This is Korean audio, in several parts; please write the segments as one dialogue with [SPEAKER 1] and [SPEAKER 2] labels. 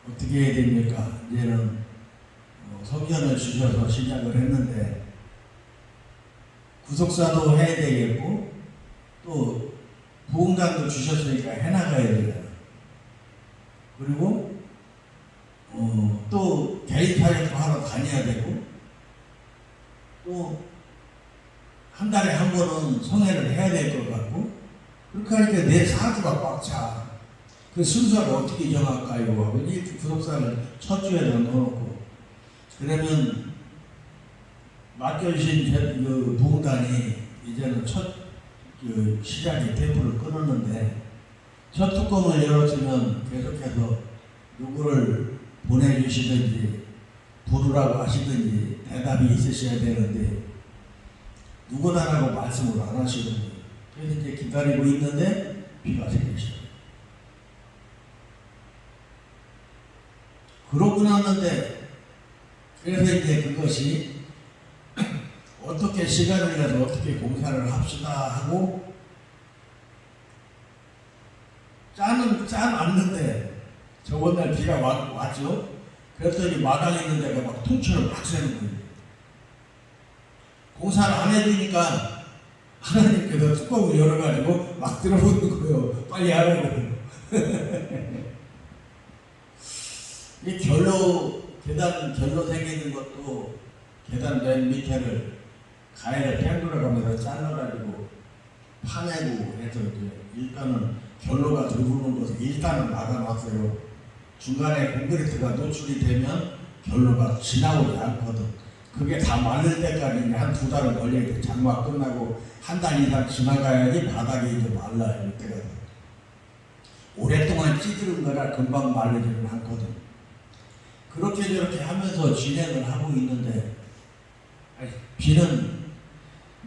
[SPEAKER 1] 어떻게 해야 됩니까? 이제는 성전을 주셔서 시작을 했는데 구속사도 해야 되겠고 또 부흥단도 주셨으니까 해나가야 되잖아. 그리고 또 개인 사역도 하러 다녀야 되고 또 한 달에 한 번은 성회를 해야 될 것 같고 그렇게 하니까 내 사주가 꽉 차. 그 순서를 어떻게 정할까요? 하고 이렇게 구속사를 첫 주에다 넣어놓고 그러면 맡겨주신 그 부흥단이 이제는 첫 시작이 테이프를 끊었는데 첫 뚜껑을 열었으면 계속해서 누구를 보내주시든지 부르라고 하시든지 대답이 있으셔야 되는데 누구다라고 말씀을 안 하시는 거예요. 그래서 이제 기다리고 있는데 비가 생기시죠. 그러고 났는데 그래서 이제 그것이 어떻게 시간을 내서 어떻게 공사를 합시다 하고 짜놨는데 저번날 비가 왔죠. 그랬더니 마당에 있는 데가 막 통째로 막 새는 거예요. 공사를 안 해주니까 하나님께서 뚜껑을 열어가지고 막 들어보는 거예요. 빨리 하라고. 이 계단 결로 생기는 것도 계단 맨 밑에를 가해를 팽돌아 가면서 잘라가지고 파내고 해서 이제 일단은 결로가 들어오는 것을 일단은 막아놨어요. 중간에 콘크리트가 노출이 되면 결로가 지나오지 않거든. 그게 다 마를 때까지 한 2달은 걸려야 돼. 장마 끝나고 한 달 이상 지나가야지 바닥이 이제 말라요. 이때가 오랫동안 찌들은 거라 금방 말리지는 않거든. 그렇게 저렇게 하면서 진행을 하고 있는데 비는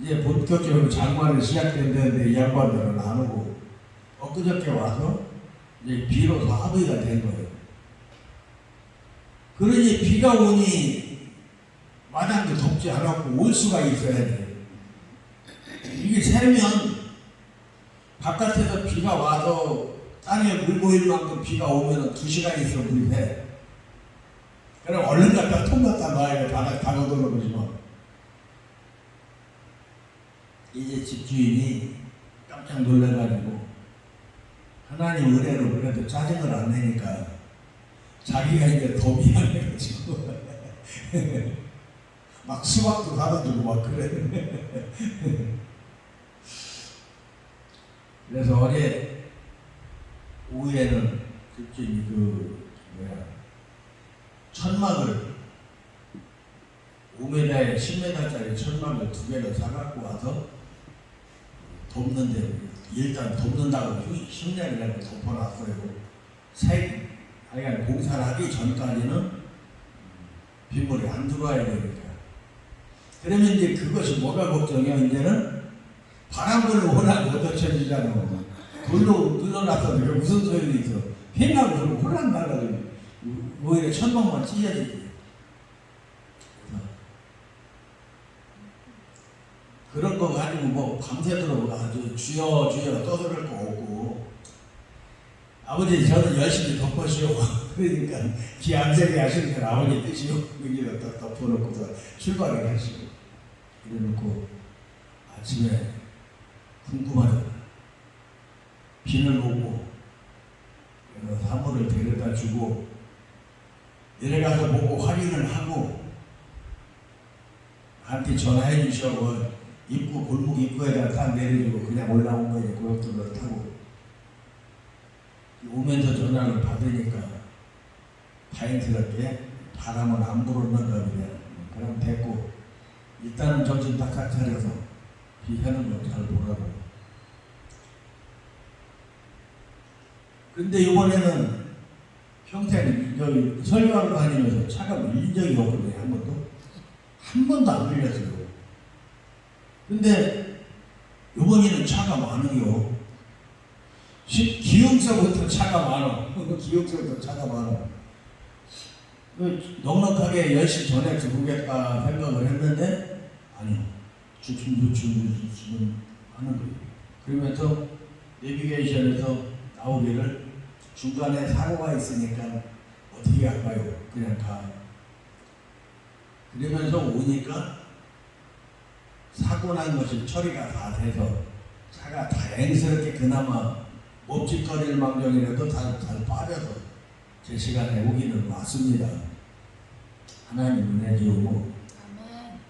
[SPEAKER 1] 이제 본격적으로 장마를 시작된다는데 이 양반들은 안 오고 엊그저께 와서 이제 비로소 합의가 된 거예요. 그러니 비가 오니 마당도 덥지 않았고 올 수가 있어야 돼. 이게 새면 바깥에서 비가 와서 땅에 물 고일 만큼 비가 오면 2시간 있어 물이 돼. 그럼 얼른 갖다 통 갖다 놔야 돼. 바닥 다 걷어놓으지만. 이제 집주인이 깜짝 놀라가지고 하나님 은혜로 그래도 짜증을 안 내니까 자기가 이제 더 미안해가지고 막 수박도 사다주고 막 그래. 그래서 어제 오후에는 집주인이 천막을 5m에 10m짜리 천막을 2개를 사갖고 와서 덮는데 일단 덮는다고 흉내를 내고 덮어놨어요. 하여간 공사를 하기 전까지는 빗물이 안 들어와야 되니까. 그러면 이제 그것이 뭐가 걱정이야? 이제는 바람을 워낙 못 얻어쳐주잖아. 돌로 눌러놨어도 무슨 소용이 있어. 팽하고 그러고 홀랑 날아가지고 오히려 천막만 찢어지지. 그런 거 가지고 뭐 밤새도록 아주 주여 주여 떠들을 거 없고 아버지 저는 열심히 덮으시오. 그러니까 기 안 세게 하시니까 아버지 뜻이요. 여기다 딱 덮어놓고서 출발을 하시고 이래놓고 아침에 궁금하잖아. 비를 오고 사물을 데려다 주고 내려가서 보고 확인을 하고 나한테 전화해 주셔서 입구 골목 입구에다 딱 내려주고 그냥 올라온 거예요. 고속도로를 타고 오면서 전화를 받으니까 다행스럽게 바람은 안 불었는가 보네. 그럼 됐고 일단은 정신 딱 차려서 비 하는 거 잘 보라고. 근데 이번에는 평생 여기 설교하러 다니면서 차가 밀린 적이 없거든요. 한 번도 안 밀렸어요. 근데 이번에는 차가 많아요. 기흥서부터 차가 많아. 기흥서부터 차가 많아. 넉넉하게 10시 전에 들어오겠다 생각을 했는데 아니요. 주춤 하는 거예요. 그러면서 내비게이션에서 나오기를 중간에 사고가 있으니까 어떻게 할까요? 그냥 가. 그러면서 오니까 사고 난 것이 처리가 다 돼서 차가 다행스럽게 그나마 멈칫거릴 망정이라도 잘 빠져서 제 시간에 오기는 왔습니다. 하나님 은혜지요.
[SPEAKER 2] 아멘.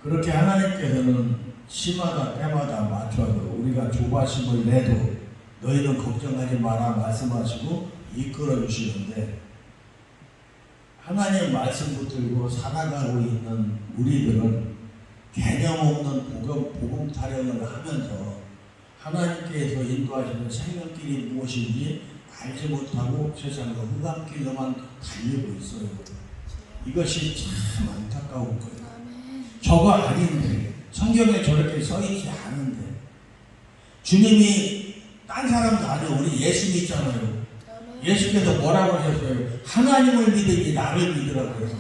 [SPEAKER 1] 그렇게 하나님께서는 시마다 때마다 맞춰서 우리가 조바심을 내도 너희는 걱정하지 마라 말씀하시고 이끌어 주시는데, 하나님 말씀 붙들고 살아가고 있는 우리들은 개념 없는 복음 타령을 하면서 하나님께서 인도하시는 생명길이 무엇인지 알지 못하고 세상과 흑암길로만 달리고 있어요. 이것이 참 안타까운 거예요. 저거 아닌데, 성경에 저렇게 써있지 않은데, 주님이 딴 사람도 아니고 우리 예수 믿잖아요. 예수께서 뭐라고 하셨어요? 하나님을 믿으니 나를 믿으라고 해서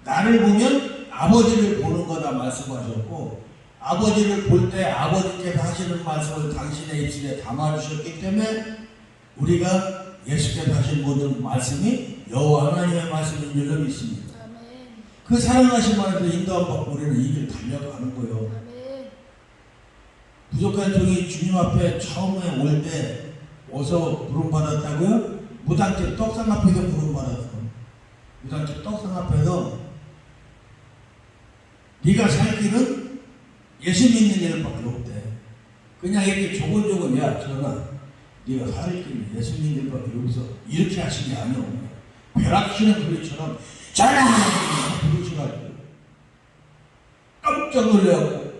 [SPEAKER 1] 나를 보면 아버지를 보는 거다 말씀하셨고, 아버지를 볼 때 아버지께서 하시는 말씀을 당신의 입술에 담아주셨기 때문에 우리가 예수께서 하신 모든 말씀이 여호와 하나님의 말씀인 줄로 믿습니다. 그 사랑하신 말에서 인도함 받고 우리는 이 길 달려가는 거예요. 부족한 종이 주님 앞에 처음에 올 때 어서 부름받았다고요? 무당집 떡상 앞에서 부름받았어. 무당집 떡상 앞에서 네가 살 길은 예수 믿는 일밖에 없대. 그냥 이렇게 조곤조곤, 야 전하, 네가 살 길은 예수 믿는 일밖에 여기서 이렇게 하신 게 아니오. 벼락치는 소리처럼 전하! 부르셔가지고 깜짝 놀래갖고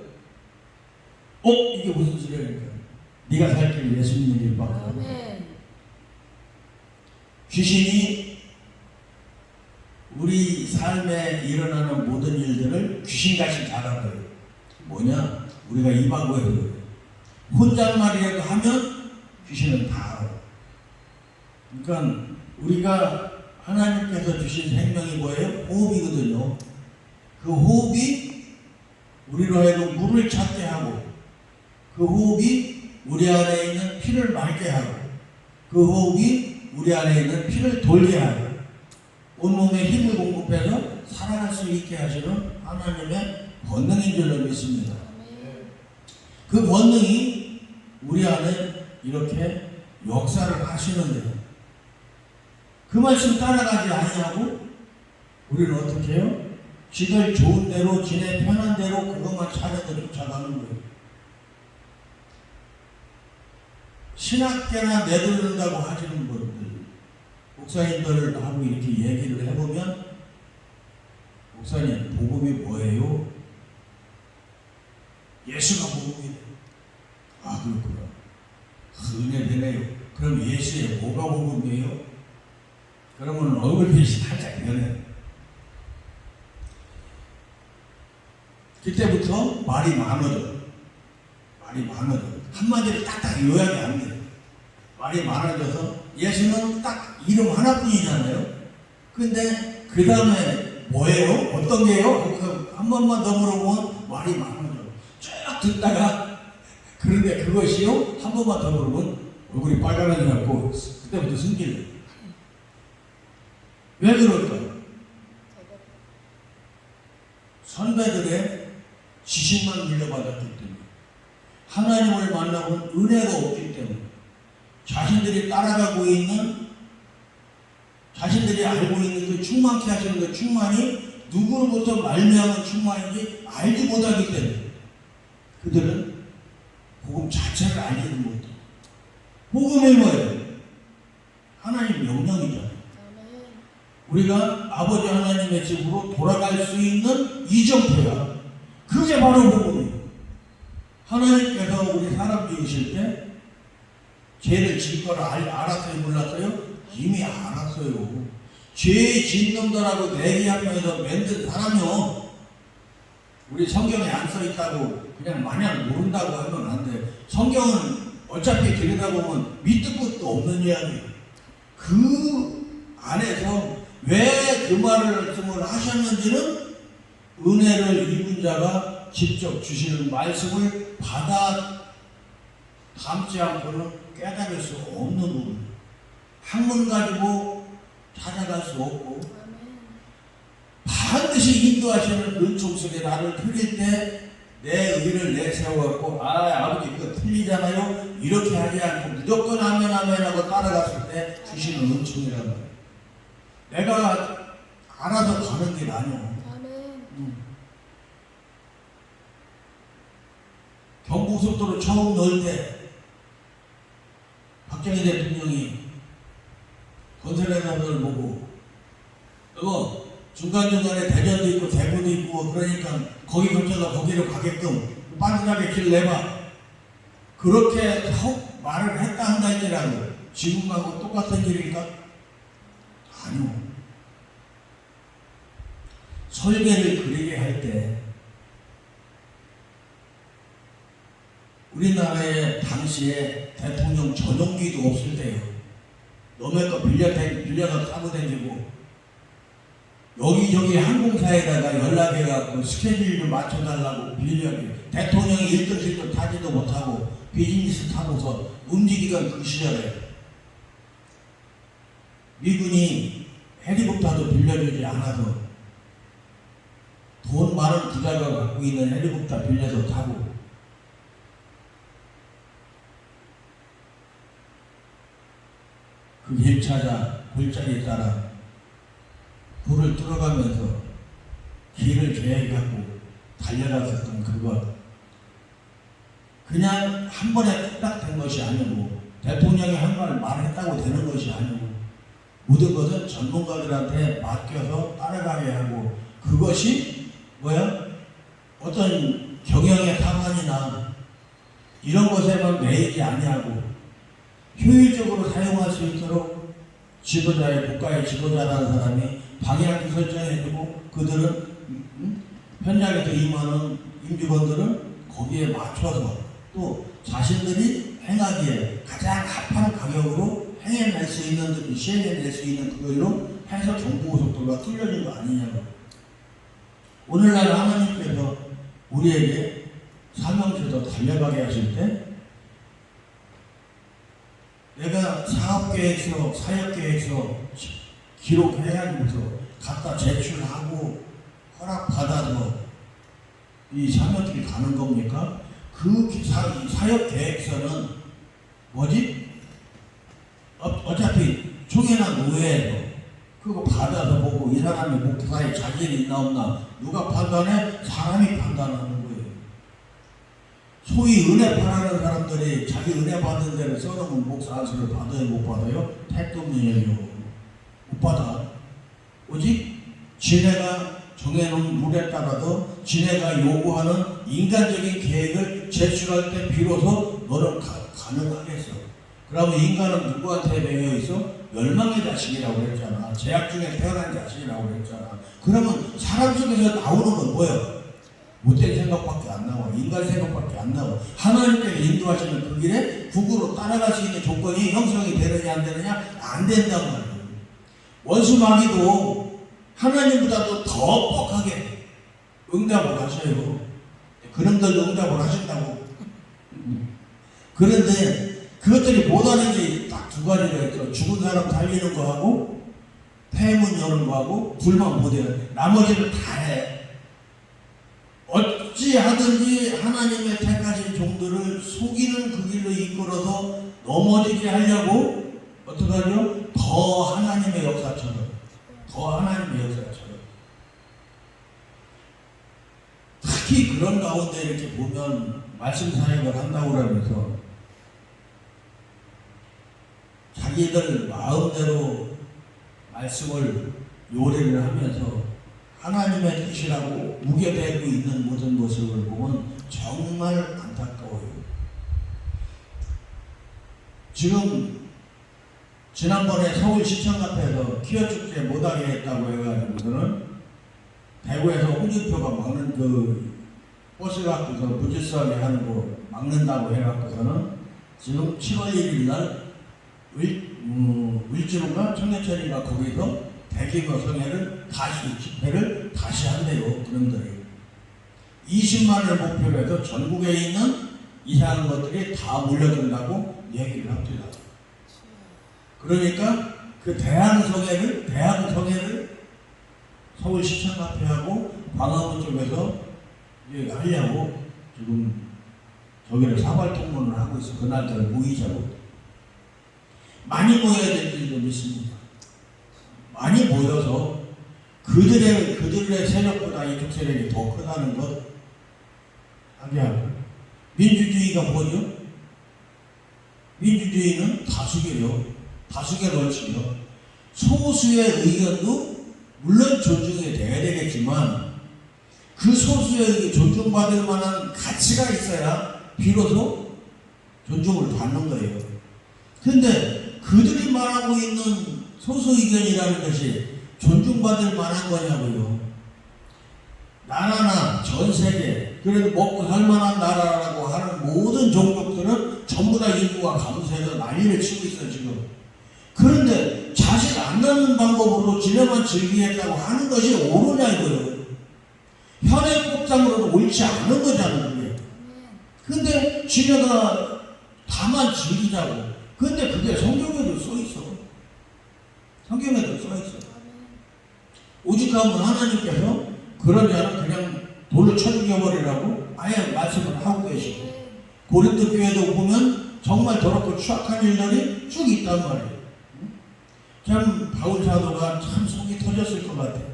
[SPEAKER 1] 이게 무슨 소리야? 네가 살 길은 예수 믿는 일밖에 없어. 귀신이 우리 삶에 일어나는 모든 일들을 귀신같이 잘한 거예요. 뭐냐? 우리가 이방구에서 혼잣말이라도 하면 귀신은 다 알아. 그러니까 우리가 하나님께서 주신 생명이 뭐예요? 호흡이거든요. 그 호흡이 우리로 하여금 물을 찾게 하고, 그 호흡이 우리 안에 있는 피를 맑게 하고, 그 호흡이 우리 안에 있는 피를 돌게 하고, 온몸에 힘을 공급해서 살아갈 수 있게 하시는 하나님의 권능인 줄로 믿습니다. 그 권능이 우리 안에 이렇게 역사를 하시는데, 그 말씀 따라가지 아니하고 우리는 어떻게 해요? 지들 좋은 대로, 지네 편한 대로 그것만 찾아서 쫓아가는 거예요. 신학계나 내돌린다고 하시는 분들, 목사님들하고 이렇게 얘기를 해보면, 목사님 복음이 뭐예요? 예수가 복음이래요. 아 그렇구나. 은혜되네요. 그럼 예수의 뭐가 복음이에요? 그러면 얼굴빛이 살짝 변해요. 그때부터 말이 많아져. 한마디로 딱딱 요약이 안 돼요. 말이 많아져서 예수는 딱 이름 하나뿐이잖아요. 근데 그 다음에 뭐예요? 어떤 게요? 한 번만 더 물어보면 말이 많아져. 쭉 듣다가 그런데 그것이요? 한 번만 더 물어보면 얼굴이 빨간해져갖고 그때부터 숨기네. 왜 그럴까? 선배들의 지식만 물려받았기 때문에, 하나님을 만나본 은혜가 없기 때문에, 자신들이 따라가고 있는, 자신들이 알고 있는 그 충만케 하시는 그 충만이 누구로부터 말미암은 충만인지 알지 못하기 때문에 그들은 복음 자체를 알지는 못해. 복음이 뭐예요? 하나님 명령이잖아요. 우리가 아버지 하나님의 집으로 돌아갈 수 있는 이정표야. 그게 바로 복음이에요. 하나님께서 우리 사람 지으실 때 죄를 질 거를 알았어요? 몰랐어요? 이미 알았어요. 죄 짓는 놈들하고 내기하면서 만든 사람이요. 우리 성경에 안 써있다고 그냥 마냥 모른다고 하면 안 돼. 성경은 어차피 들여다보면 밑도 끝도 없는 이야기예요. 그 안에서 왜 그 말씀을 하셨는지는 은혜를 입은 자가 직접 주시는 말씀을 받아 담지 않고는 깨달을 수 없는 부분. 학문 가지고 찾아갈 수 없고 반드시 인도하시는 은총 속에 나를 흐릴 때 내 의를 내세워갖고 아버지 이거 틀리잖아요. 이렇게 하지 않고 무조건 아멘 하고 따라갔을 때 주시는 은총이란 말이에요. 내가 알아서 가는 길 아니오. 경부고속도로 처음 넣을 때 박정희 대통령이 건설회사들을 보고 그리고 중간중간에 대전도 있고 대구도 있고 그러니까 거기 근처다 거기로 가게끔 빠르게 길 내봐. 그렇게 말을 했다 한다 할지라도 지금하고 똑같은 일일까? 아니요. 설계를 그리게 할 때 우리나라에 당시에 대통령 전용기도 없을 때요. 너네 거 빌려서 타고 다니고 여기저기 항공사에다가 연락해갖고 스케줄 좀 맞춰달라고 빌려고 대통령이 1등 타지도 못하고 비즈니스 타고서 움직이던 그 시절에 미군이 헬리콥터도 빌려주지 않아서 돈 많은 부자가 갖고 있는 헬리콥터 빌려서 타고 그 길 찾아 골짜기에 따라 불을 뚫어가면서 길을 계획하고 달려갔었던 그것 그냥 한 번에 딱 된 것이 아니고 대통령이 한 말 말했다고 되는 것이 아니고 모든 것은 전문가들한테 맡겨서 따라가게 하고 그것이 뭐야? 어떤 경영의 타산이나 이런 것에만 매이지 아니하고 효율적으로 사용할 수 있도록 지도자의 국가의 지도자라는 사람이 방향도 설정해주고 그들은 현장에서 임하는 임직원들은 거기에 맞춰서 또 자신들이 행하기에 가장 합한 가격으로 행해낼 수 있는 시행해낼 수 있는 그걸로 해서 경부고속도로가 뚫려진 거 아니냐고. 오늘날 하나님께서 우리에게 사명제도 달려가게 하실 때 내가 사업계획서, 사역계획서 기록해가지고서 갖다 제출하고 허락받아서 이 사역길 가는 겁니까? 그 사역계획서는 뭐지? 어차피 총회나 노회에서 그거 받아서 보고 이 사람이 목사에 자질이 있나 없나 누가 판단해? 사람이 판단하는 거예요. 소위 은혜 바라는 사람들이 자기 은혜 받는 데를 써놓으면 목사 안수를 받아요? 못 받아요? 택도 없는 얘기요. 못 받아. 오직 지네가 정해놓은 룰에 따라서 지네가 요구하는 인간적인 계획을 제출할 때 비로소 너는 가능하겠어. 그러면 인간은 누구한테 매여 있어? 멸망의 자식이라고 그랬잖아. 제약 중에 태어난 자식이라고 그랬잖아. 그러면 사람 속에서 나오는 건 뭐예요? 못된 생각밖에 안 나와. 인간 생각밖에 안 나와. 하나님께서 인도하시는 그 길에 국으로 따라갈 수 있는 조건이 형성이 되느냐 안 되느냐? 안 된다고 말이에요. 원수마귀도 하나님보다도 더 뻑하게 응답을 하셔요. 그놈들도 응답을 하신다고. 그런데 그것들이 못하는 게 딱 두 가지가 있죠. 죽은 사람 살리는 거하고 폐문 여는 거하고 불만 못해요. 나머지는 다 해. 어찌하든지 하나님의 택하신 종들을 속이는 그 길로 이끌어서 넘어지게 하려고 어떻게 하죠? 더 하나님의 역사처럼 특히 그런 가운데 이렇게 보면 말씀 사역을 한다고 그러면서 자기들 마음대로 말씀을 요래를 하면서 하나님의 뜻이라고 우겨대고 있는 모든 모습을 보면 정말 안타까워요. 지금 지난번에 서울시청 앞에서 키워축제 못하게 했다고 해가지고서는 대구에서 홍준표가 막는 그 버스 갖고서 무질서하게 하는 거 막는다고 해갖고서는 지금 7월 1일 날 을지로인가 청계천인가 거기서 대규모 성회를 집회를 다시 한대요. 그놈들이 20만을 목표로 해서 전국에 있는 이상한 것들이 다 몰려든다고 얘기를 합니다. 그러니까 그 대항성애를 서울시청 앞에 하고 광화문 쪽에서 이제 하려고 지금 저기를 사발통문을 하고 있어. 그날들 모이자고. 많이 모여야 될 줄도 믿습니다. 많이 모여서 그들의 세력보다 이쪽 세력이 더 크다는 것 하게 하고. 민주주의가 뭐죠? 민주주의는 다수의 원칙이요. 소수의 의견도 물론 존중이 돼야 되겠지만 그 소수의 존중받을 만한 가치가 있어야 비로소 존중을 받는 거예요. 근데 그들이 말하고 있는 소수 의견이라는 것이 존중받을 만한 거냐고요. 나라나 전 세계, 그래도 먹고 살 만한 나라라고 하는 모든 종족들은 전부 다 인구가 감소해서 난리를 치고 있어요, 지금. 그런데 자식 안 낳는 방법으로 지네만 즐기겠다고 하는 것이 옳으냐 이거예요. 현행법상으로도 옳지 않은 거잖아요, 그게. 근데 지네가 다만 즐기자고. 근데 그게 성경에도 써있어. 성경에도 써있어. 오죽하면 하나님께서 그러지 않으면 그냥 돌로 쳐 죽여버리라고 아예 말씀을 하고 계시고, 고린도 교회도 보면 정말 더럽고 추악한 일들이 쭉 있단 말이에요. 참 바울 사도가 참 속이 터졌을 것 같아요.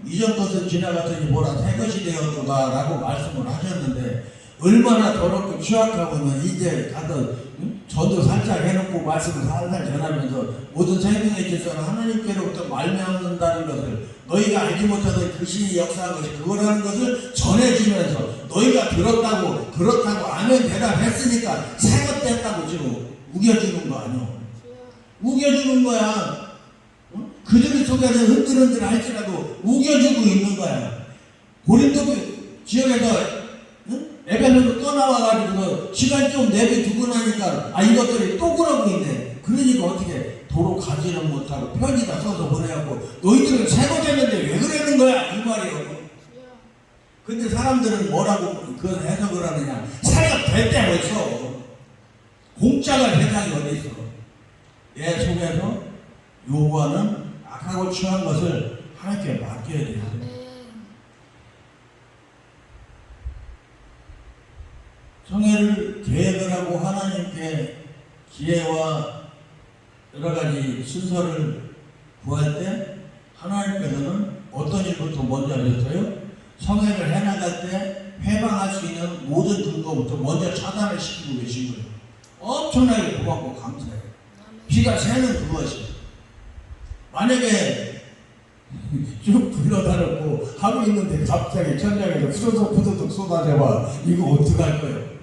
[SPEAKER 1] 이전 것은 지나갔더니 뭐라 새 것이 되었도다 라고 말씀을 하셨는데, 얼마나 더럽고 추악하고는 이제 가서 저도 살짝 해놓고 말씀을 살살 전하면서 모든 생명의 질서는 하나님께로부터 말미암는다는 것을 너희가 알지 못하던 그 신이 역사한 것이 그거라는 것을 전해주면서 너희가 들었다고 그렇다고 아멘 대답했으니까 새 것 됐다고 지금 우겨주는 거 아니오. 우겨주는 거야. 그들 속에서 흔들흔들 할지라도 우겨주고 있는 거야. 고린도 지역에서 에베소로 떠나와가지고 시간 좀 내비두고 나니까 이것들이 또 그러고 있네. 그러니까 어떻게 도로 가지는 못하고 편지다 써서 보내갖고 너희들은 새거 됐는데 왜 그러는 거야 이 말이에요. 근데 사람들은 뭐라고 그걸 해석을 하느냐. 새가 될 때 벌써 공짜가 세상이 어디 있어. 내 속에서 요구하는 악하고 추한 것을 하나님께 맡겨야 돼요. 성회를 계획을 하고 하나님께 기회와 여러 가지 순서를 구할 때 하나님께서는 어떤 일부터 먼저 하셨어요? 성회를 해나갈 때 해방할 수 있는 모든 근거부터 먼저 차단을 시키고 계신 거예요. 엄청나게 고맙고 감사해요. 피가 새는 그것이. 만약에 쭉 불러다녔고 하고 있는데 갑자기 천장에서 푸드득 쏟아져봐. 이거 어떡할 거예요?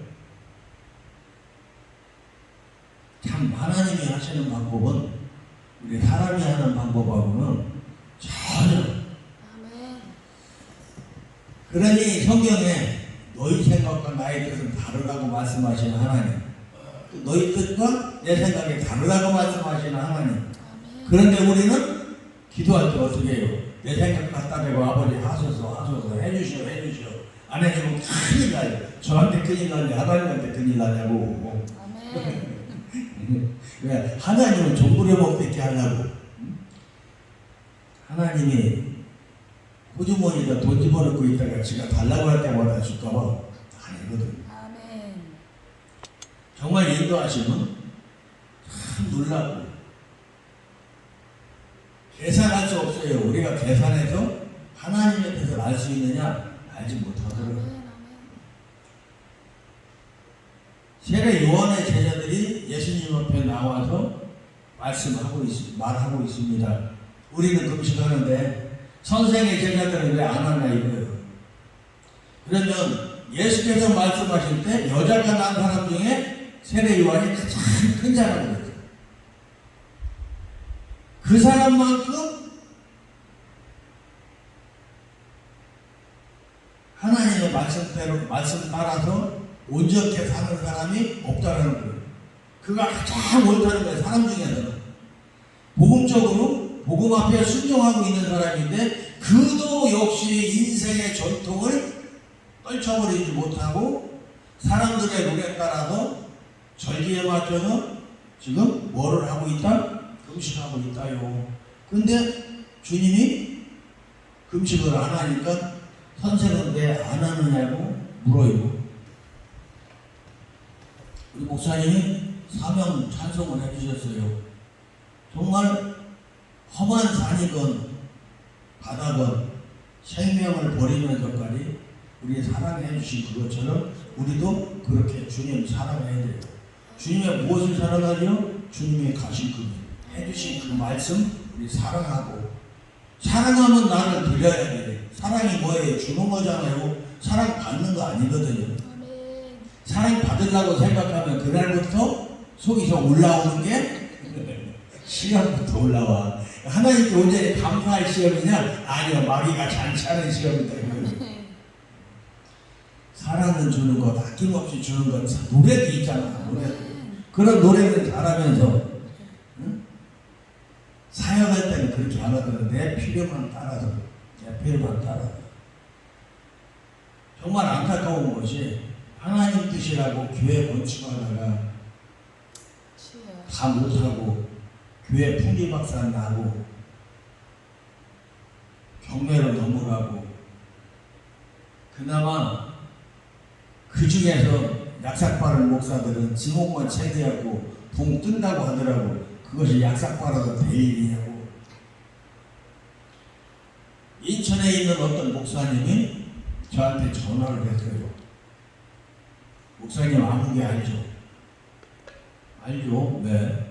[SPEAKER 1] 참 하나님이 하시는 방법은 우리 사람이 하는 방법하고는 전혀. 아멘. 그러니 성경에 너희 생각과 나의 뜻은 다르다고 말씀하시는 하나님, 너희 뜻과 내 생각이 다르다고 말씀하시는 하나님. 아멘. 그런데 우리는 기도할 때 어떻게 해요? 내 생각 갖다 대고 아버지 하소서 해주시오 안 해주면 큰일 나요. 저한테 큰일 나냐 하나님한테 큰일 나냐고. 아멘. 왜? 하나님은 종부려 먹게 하려고. 하나님이 호주머니에다 돈 집어넣고 있다가 지가 달라고 할 때마다 줄까봐 아니거든. 아멘. 정말 인도하시면 참 놀라고 계산할 수 없어요. 우리가 계산해서 하나님의 뜻을 알 수 있느냐? 알지 못하더라고요. 세례 요한의 제자들이 예수님 앞에 나와서 말하고 있습니다. 우리는 금식하는데 선생의 제자들은 왜 안 하냐 이거예요. 그러면 예수께서 말씀하실 때 여자가 낳은 사람 중에 세례 요한이 가장 큰 사람이에요. 그 사람만큼 하나님의 말씀 따라서 온전케 사는 사람이 없다는 거예요. 그가 가장 옳다는 거예요. 사람 중에서는 복음적으로 복음 앞에 순종하고 있는 사람인데 그도 역시 인생의 전통을 떨쳐버리지 못하고 사람들의 룰에 따라서 절기에 맞춰서 지금 뭐를 하고 있다? 금식하고 있다요. 근데 주님이 금식을 안 하니까 선생은 왜 안 하느냐고 물어요. 우리 목사님이 사명 찬송을 해주셨어요. 정말 험한 산이건 바다건 생명을 버리면서까지 우리 사랑해 주신 그것처럼 우리도 그렇게 주님 사랑해야 돼요. 주님의 무엇을 사랑하죠? 주님이 가신 그 해주신 그 말씀 우리 사랑하고, 사랑하면 나를 드려야 돼. 사랑이 뭐예요? 주는 거잖아요. 사랑 받는 거 아니거든요. 사랑 받으려고 생각하면 그날부터 속에서 올라오는 게 시험부터 올라와. 하나님께 온전히 감사할 시험이냐? 아니요, 마귀가 잔치하는 시험이다. 사랑은 주는 것, 아낌없이 주는 것. 노래도 있잖아. 노래도. 그런 노래를 잘하면서 사역할 때는 그렇게 안 하거든. 내 필요만 따라서, 내 필요만 따라서. 정말 안타까운 것이 하나님 뜻이라고 교회 건축하다가 다 못하고 교회 풍기박산 나고 경매로 넘어가고, 그나마 그 중에서 약삭 바른 목사들은 지목만 체대하고 붕 뜬다고 하더라고. 그것이 약삭 바라도 될 일이냐고. 인천에 있는 어떤 목사님이 저한테 전화를 했어요. 목사님 아무개 알죠? 알죠? 네.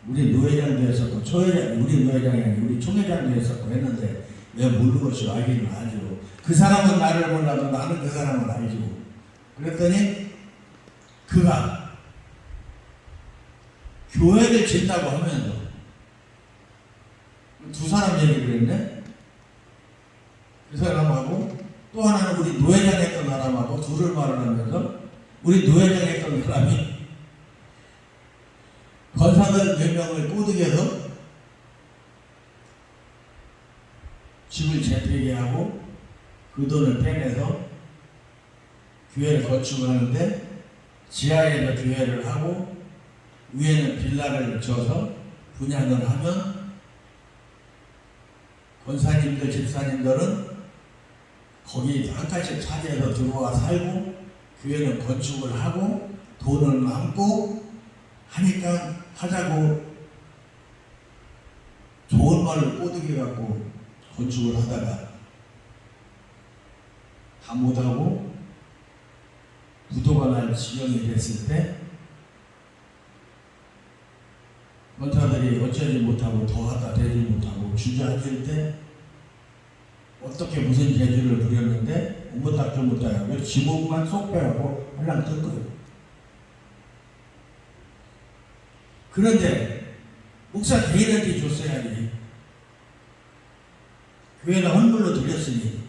[SPEAKER 1] 우리 노회장도 했었고, 초회장, 우리 노회장이 아니고 우리 총회장도 했었고 했는데 왜 모르는 것이 알기는 알죠. 그 사람은 나를 몰라도 나는 그 사람을 알죠. 그랬더니 그가 교회를 짓다고 하면서 두 사람 얘기를 했네. 그 사람하고 또 하나는 우리 노회장 했던 사람하고 둘을 말을 하면서, 우리 노회장 했던 사람이 권사들 몇 명을 꼬드겨서 집을 재패게 하고 그 돈을 빼내서 교회를 건축하는데 지하에서 교회를 하고 위에는 빌라를 줘서 분양을 하면 권사님들, 집사님들은 거기 한 칸씩 차지해서 들어와 살고 교회는 건축을 하고 돈을 남고 하니까 하자고 좋은 말을 꼬드겨 갖고 건축을 하다가 다 못하고 부도가 날 지경이 됐을 때 권사들이 어쩌지 못하고 더하다 되지 못하고 주저앉을 때 어떻게 무슨 재주를 부렸는데 못닥도 못하고 지목만 쏙 빼갖고 할랑 뜰 거예요. 그런데 목사 개인한테 줬어야지. 교회가 헌물로 드렸으니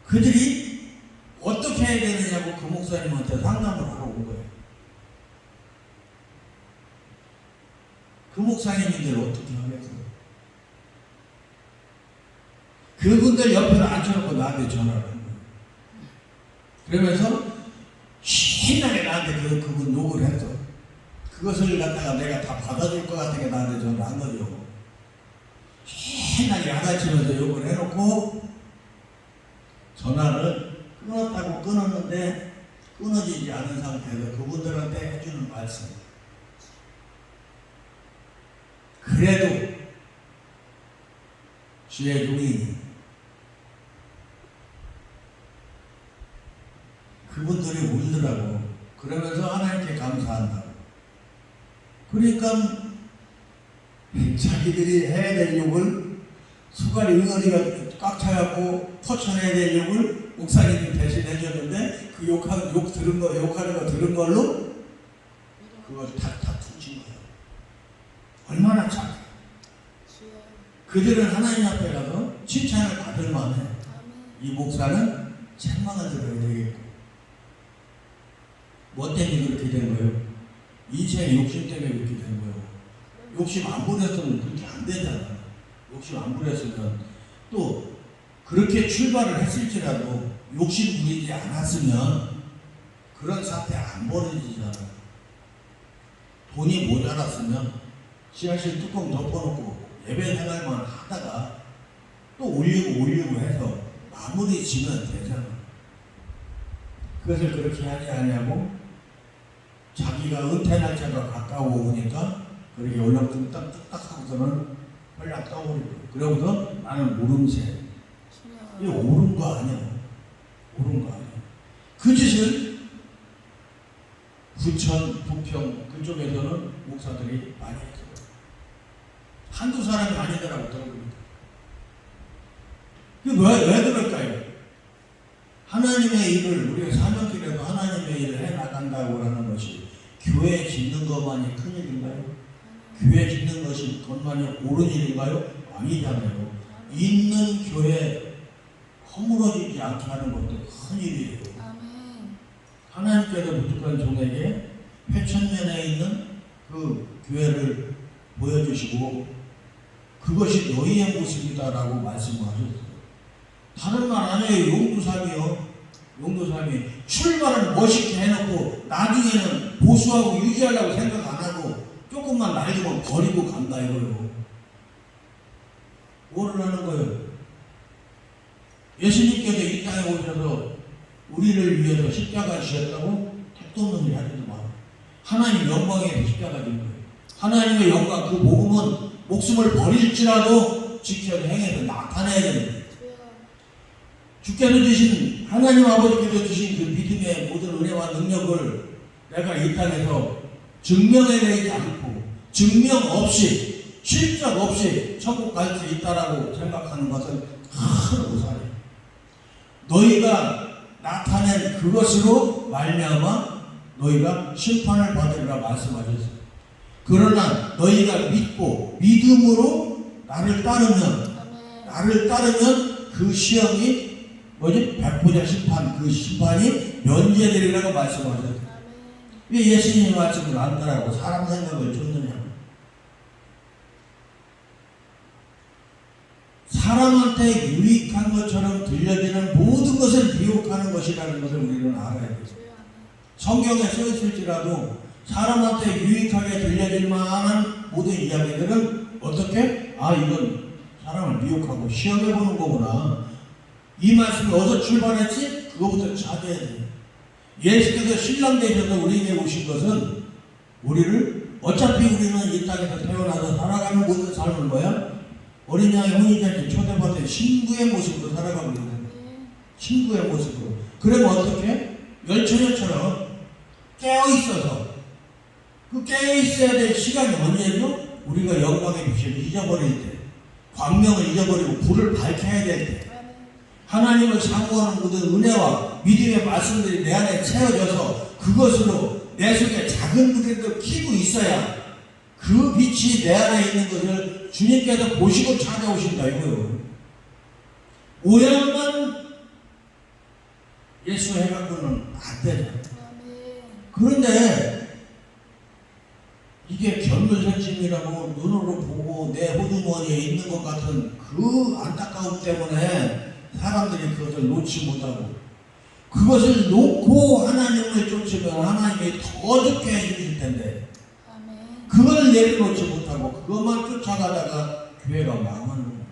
[SPEAKER 1] 그들이 어떻게 해야 되느냐고 그 목사님한테 상담을 하러 온 거예요. 그 목사님들 어떻게 하겠어요? 그분들 옆에 앉혀놓고 나한테 전화를 한 거예요. 그러면서 신나게 나한테 그분 욕을 했어. 그것을 갖다가 내가 다 받아줄 것 같은 게 나한테 전화를 한 거죠. 신나게 야단치면서 욕을 해놓고 전화를 끊었다고 끊었는데 끊어지지 않은 상태에서 그분들한테 해주는 말씀. 그래도 주의 종이 그분들이 울더라고. 그러면서 하나님께 감사한다고. 그러니까 자기들이 해야 될 욕을 수가리 응어리가 꽉 차갖고 퍼쳐내야 될 욕을 목사님이 대신해 줬는데 그 욕 들은 거, 욕하는 거 들은 걸로 그걸 탁탁 퉁친 거예요. 얼마나 착해. 그들은 하나님 앞에 가서 칭찬을 받을 만해. 이 목사는 책망을 들어야 되겠고. 뭐 때문에 그렇게 된 거예요? 인생의 욕심 때문에 그렇게 된 거예요. 욕심 안 부렸으면 그렇게 안 되잖아. 욕심 안 부렸으면 또 그렇게 출발을 했을지라도 욕심 부리지 않았으면 그런 사태 안 벌어지잖아. 돈이 모자랐으면 지하실 뚜껑 덮어놓고 예배 생활만 하다가 또 올리고 해서 마무리 지면 되잖아. 그것을 그렇게 하지 않냐고 자기가 은퇴 날짜가 가까워 오니까 그렇게 얼렁뚱땅 하고서는 헐락 떠오르고 그러고서 나는 모름새. 이게 옳은 거 아니야. 옳은 거 아니야. 그 짓을 부천, 부평 그쪽에서는 목사들이 많이 했어요. 한두 사람이 아니더라고 들어보니까. 왜 그럴까요? 하나님의 일을 우리가 사명길에도 하나님의 일을 해나간다고 하는 것이 교회 짓는 것만이 큰일인가요? 교회 짓는 것이 것만이 옳은 일인가요? 아니잖아요. 있는 교회 허물어지지 않게 하는 것도 큰일이에요. 하나님께서 부족한 종에게 회천면에 있는 그 교회를 보여주시고 그것이 너희의 모습이다라고 말씀하셨어요. 다른 말 아니에요. 용두삼이요. 용두삼이 출발을 멋있게 해놓고 나중에는 보수하고 유지하려고 생각 안 하고 조금만 날리면 버리고 간다 이거요. 뭐를 하는 거예요? 예수님께서 이 땅에 오셔서 우리를 위해서 십자가 지셨다고 택도 없는 소리 하지도 마. 하나님 영광에 십자가 진 거예요. 하나님의 영광 그 복음은 목숨을 버릴지라도 지켜서 행해서 나타내야 됩니다. 주께서 주신 하나님 아버지께서 주신 그 믿음의 모든 은혜와 능력을 내가 이 땅에서 증명해내지 않고 증명 없이 실적 없이 천국 갈 수 있다라고 생각하는 것은 큰 오산이에요. 너희가 나타낸 그것으로 말미암아 너희가 심판을 받으리라 말씀하셨어요. 그러나 너희가 믿고 믿음으로 나를 따르면 그 시험이 뭐지? 백보자 심판 그 심판이 면제되리라고 말씀하셨어요. 왜 예수님의 말씀을 안 따라하고 사람 생각을 쫓느냐? 사람한테 유익한 것처럼 들려지는 모든 것을 미혹하는 것이라는 것을 우리는 알아야 돼요. 성경에 써 있을지라도 사람한테 유익하게 들려질 만한 모든 이야기들은 어떻게? 이건 사람을 미혹하고 시험해보는 거구나. 이 말씀이 어디서 출발했지? 그거부터 찾아야 돼요. 예수께서 신랑 되셔서 우리에게 오신 것은 우리를 어차피 우리는 이 땅에서 태어나서 살아가는 모든 삶을 뭐야? 어린 양의 혼인잔치 초대받은 신부의 모습으로 살아가고 있는 거예요. 신부의 모습으로. 그러면 어떻게? 열처녀처럼 깨어있어서 그 깨어있어야 될 시간이 언제죠? 우리가 영광의 빛을 잊어버릴 때, 광명을 잊어버리고 불을 밝혀야 될 때, 하나님을 사모하는 모든 은혜와 믿음의 말씀들이 내 안에 채워져서 그것으로 내 속에 작은 불이라도 켜고 있어야 그 빛이 내 안에 있는 것을 주님께서 보시고 찾아오신다 이거예요. 모양만 예수 해갖고는 안 되잖아. 그런데 이게 견물선심이라고 눈으로 보고 내 호주머니에 있는 것 같은 그 안타까움 때문에 사람들이 그것을 놓지 못하고 그것을 놓고 하나님을 쫓으면 하나님이 더 좋게 해주실 텐데 그걸 내려놓지 못하고 그것만 쫓아가다가 교회가 망하는 거예요.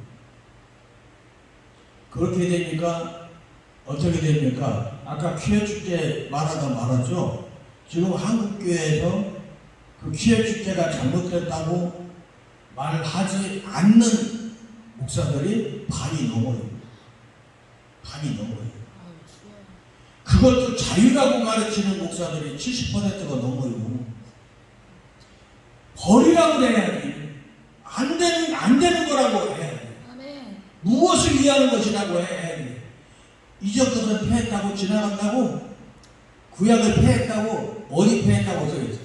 [SPEAKER 1] 그렇게 되니까 어떻게 됩니까? 아까 퀴어 축제 말하다 말았죠. 지금 한국교회에서 그 퀴어 축제가 잘못됐다고 말하지 않는 목사들이 반이 넘어요. 반이 넘어요. 그것도 자유라고 가르치는 목사들이 70%가 넘어요. 버리라고 해야지. 안 되는 거라고 해야지. 무엇을 위하는 것이라고 해야지. 이전 것은 패했다고 지나간다고? 구약을 패했다고? 어디 패했다고 써있어.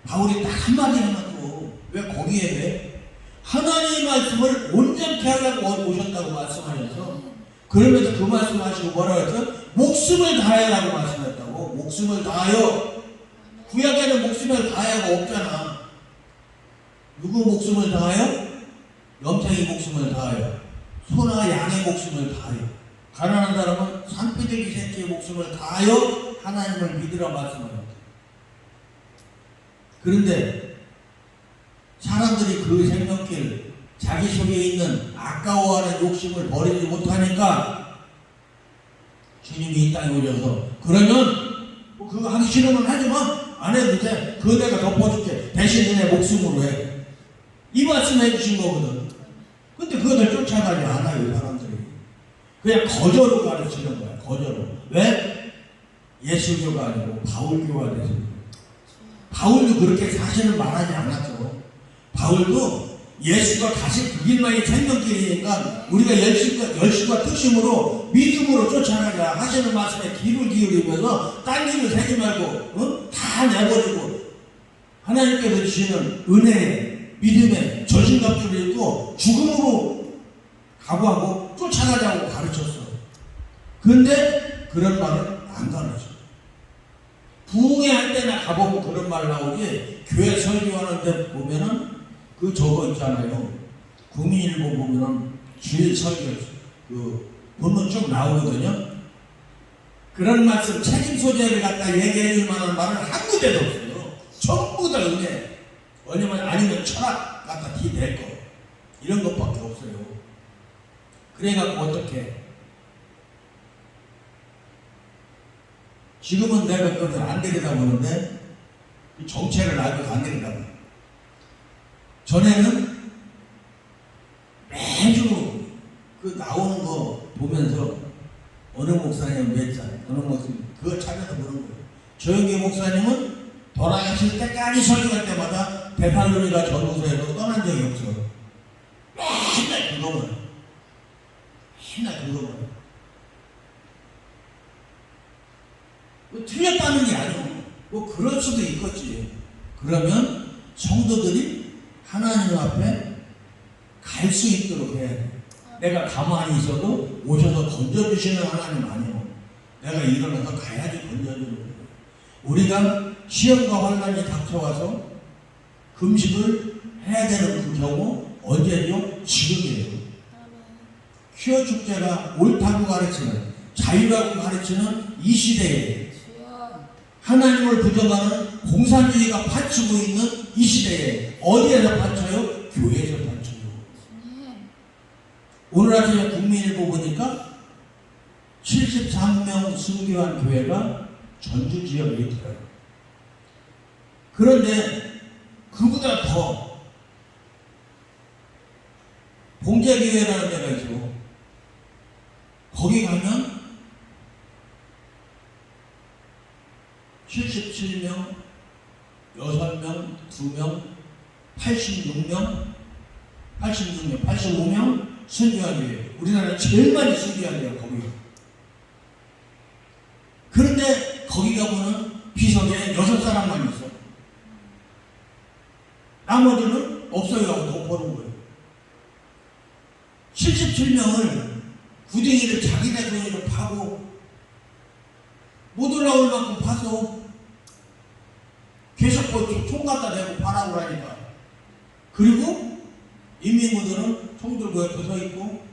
[SPEAKER 1] 바울이 딱 한마디 해놓고 왜 거기에 왜? 하나님의 말씀을 온전케 하려고 오셨다고 말씀하셔서 그러면서 그 말씀하시고 뭐라고 했어? 목숨을 다해라고 말씀했다고. 목숨을 다하여. 구약에는 목숨을 다해가 없잖아. 누구 목숨을 다하여? 염탱이 목숨을 다하여. 소나 양의 목숨을 다하여, 가난한 사람은 산비둘기 새끼의 목숨을 다하여 하나님을 믿으라 말씀합니다. 그런데 사람들이 그 생명길, 자기 속에 있는 아까워하는 욕심을 버리지 못하니까 주님이 이 땅에 오셔서, 그러면 뭐 그거 하기 싫으면 하지 마, 안 해도 돼, 그거 내가 덮어줄게, 대신 내 목숨으로 해, 이 말씀 해주신 거거든. 근데 그것을 쫓아가지 않아요. 사람들이 그냥 거저로 가르치는 거야. 거저로. 왜? 예수교가 아니고 바울교가 돼서. 바울도 그렇게 사실을 말하지 않았죠. 바울도 예수가 다시 그 길만이 생명길이니까 우리가 열심과 특심으로 믿음으로 쫓아가자 하시는 말씀에 귀를 기울이면서 딴 길을 세지 말고 다 내버리고 하나님께서 주시는 은혜에, 믿음에 전신갑주를 입고 죽음으로 각오하고 쫓아가자고 가르쳤어. 그런데 그런 말을 안 가르쳐. 부흥회 할 때나 가보면 그런 말 나오지, 교회 설교하는 데 보면은 그 저거 있잖아요. 국민일보 보면은 주일 설교 그 본문 쭉 나오거든요. 그런 말씀, 책임 소재를 갖다 얘기해 줄 만한 말은 한 군데도 없어요. 전부 다 은혜, 아니면 철학 갖다 뒤댈 거, 이런 것밖에 없어요. 그래갖고 어떻게, 지금은 내가 그것을 안 들여다보는데 정체를 알고 안 들여다봐. 전에는 매주 그 나오는 거 보면서 어느 목사님 몇 장, 어느 목사님 그거 찾아서 보는 거예요. 조영기 목사님은 돌아가실 때까지 설교할 때마다 데살로니가 전후서에서 떠난 적이 없어. 맨날 그거만, 맨날 그거만. 뭐 틀렸다는 게 아니고 뭐 그럴 수도 있겠지. 그러면 성도들이 하나님 앞에 갈 수 있도록 해야 돼. 내가 가만히 있어도 오셔서 건져주시는 하나님 아니고 내가 일어나서 가야지 건져주는 거예요. 우리가 시험과 환난이 닥쳐와서 금식을 해야 되는 그 경우 언제죠? 지금이에요. 퀴어 축제가 옳다고 가르치는, 자유라고 가르치는 이 시대에, 하나님을 부정하는 공산주의가 받치고 있는 이 시대에 어디에서 받쳐요? 교회에서 받쳐요. 오늘 아침에 국민일보 보니까 73명 순교한 교회가 전주 지역에 있더라고요. 그런데 그보다 더 봉제교회라는 데가 있어. 거기 가면 77명, 6명, 2명, 86명, 85명 순교한 교회. 우리나라에 제일 많이 순교한 데가 거기가. 그런데 거기 가보면 비석에 6사람만 있어. 나머지는 없어요 하고 덮어놓은 거예요. 77명을 구덩이를 자기네 돈으로 파고 못 올라올 만큼 파서 계속 총 갖다 대고 파라고 하니까. 그리고 인민군들은 총 들고 옆에 서 있고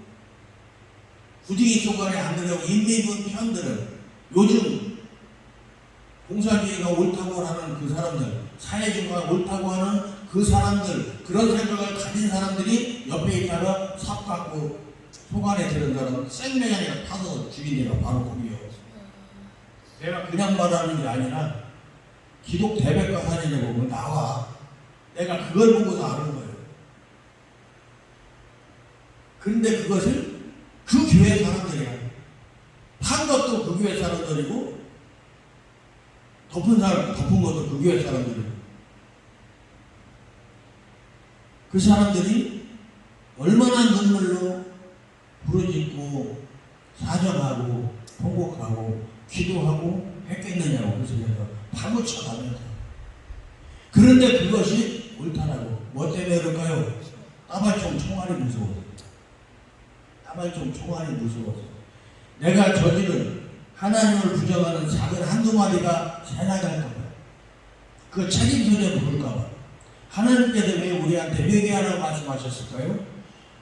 [SPEAKER 1] 구덩이 속안에 안 들어가고, 인민군 편들은 요즘 공산주의가 옳다고 하는 그 사람들, 사회주의가 옳다고 하는 그 사람들, 그런 생각을 가진 사람들이 옆에 있다가 삽 갖고 속 안에 들은 사람 생명이 아니라 타서 죽인 데가 바로 거기요. 내가 그냥 말하는 게 아니라 기독 대백과 사진에 보면 나와. 내가 그걸 보고서 아는 거예요. 그런데 그것을 그 교회 사람들이야. 판 것도 그 교회 사람들이고 덮은 것도 그 교회 사람들이고. 그 사람들이 얼마나 눈물로 부르짖고 사정하고 통곡하고 기도하고 했겠느냐고. 그래서 내가 파묻혀 가면서. 그런데 그것이 옳다라고. 뭐 때문에 그럴까요? 따발총 총알이 무서워서. 따발총 총알이 무서워서. 내가 저지른 하나님을 부정하는 작은 한두 마리가 새나갈까봐, 그 책임 소재를 볼까봐. 하나님께서 왜 우리한테 회개하라고 말씀하셨을까요?